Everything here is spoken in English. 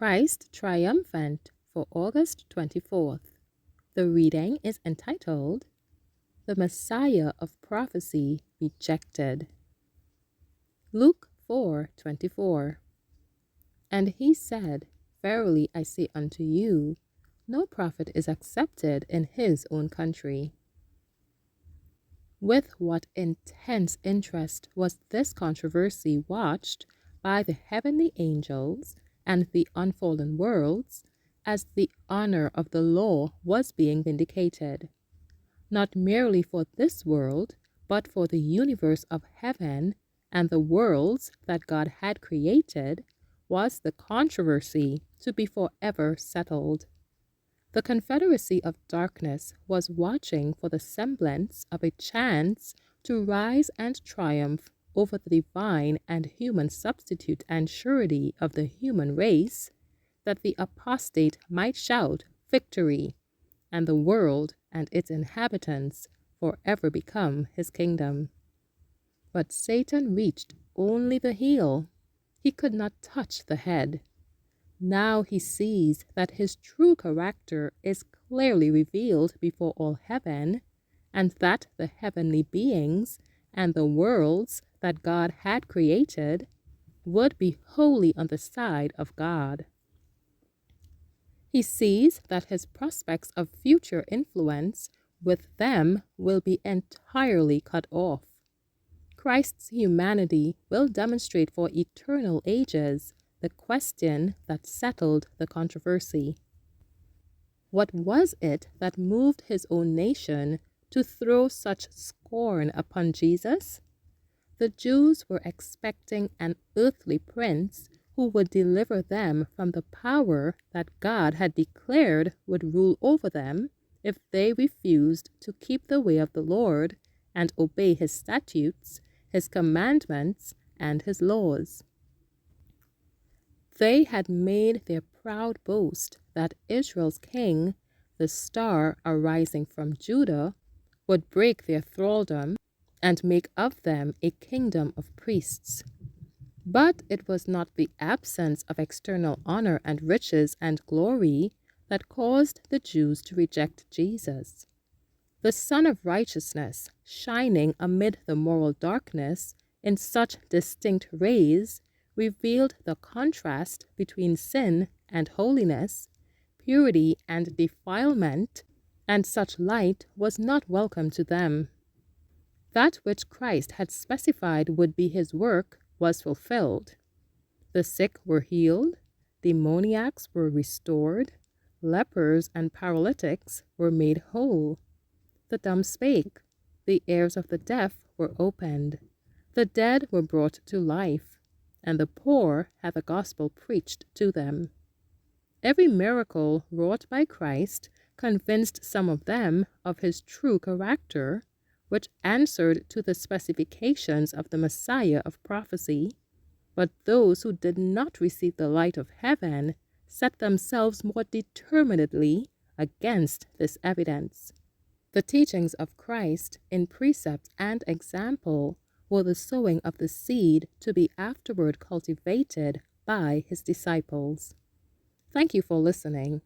Christ Triumphant for August 24th. The reading is entitled, The Messiah of Prophecy Rejected. Luke 4:24. And he said, Verily I say unto you, no prophet is accepted in his own country. With what intense interest was this controversy watched by the heavenly angels and the unfallen worlds, as the honor of the law was being vindicated, not merely for this world, but for the universe of heaven and the worlds that God had created, was the controversy to be forever settled. The confederacy of darkness was watching for the semblance of a chance to rise and triumph over the divine and human substitute and surety of the human race, that the apostate might shout victory, and the world and its inhabitants forever become his kingdom. But Satan reached only the heel. He could not touch the head. Now he sees that his true character is clearly revealed before all heaven, and that the heavenly beings and the worlds that God had created would be wholly on the side of God. He sees that his prospects of future influence with them will be entirely cut off. Christ's humanity will demonstrate for eternal ages the question that settled the controversy. What was it that moved his own nation to throw such scorn upon Jesus? The Jews were expecting an earthly prince who would deliver them from the power that God had declared would rule over them if they refused to keep the way of the Lord and obey his statutes, his commandments, and his laws. They had made their proud boast that Israel's king, the star arising from Judah, would break their thraldom and make of them a kingdom of priests. But it was not the absence of external honor and riches and glory that caused the Jews to reject Jesus. The Sun of Righteousness, shining amid the moral darkness in such distinct rays, revealed the contrast between sin and holiness, purity and defilement, and such light was not welcome to them. That which Christ had specified would be his work was fulfilled. The sick were healed, demoniacs were restored, lepers and paralytics were made whole. The dumb spake, the ears of the deaf were opened, the dead were brought to life, and the poor had the gospel preached to them. Every miracle wrought by Christ convinced some of them of his true character, which answered to the specifications of the Messiah of prophecy. But those who did not receive the light of heaven set themselves more determinedly against this evidence. The teachings of Christ in precept and example were the sowing of the seed to be afterward cultivated by his disciples. Thank you for listening.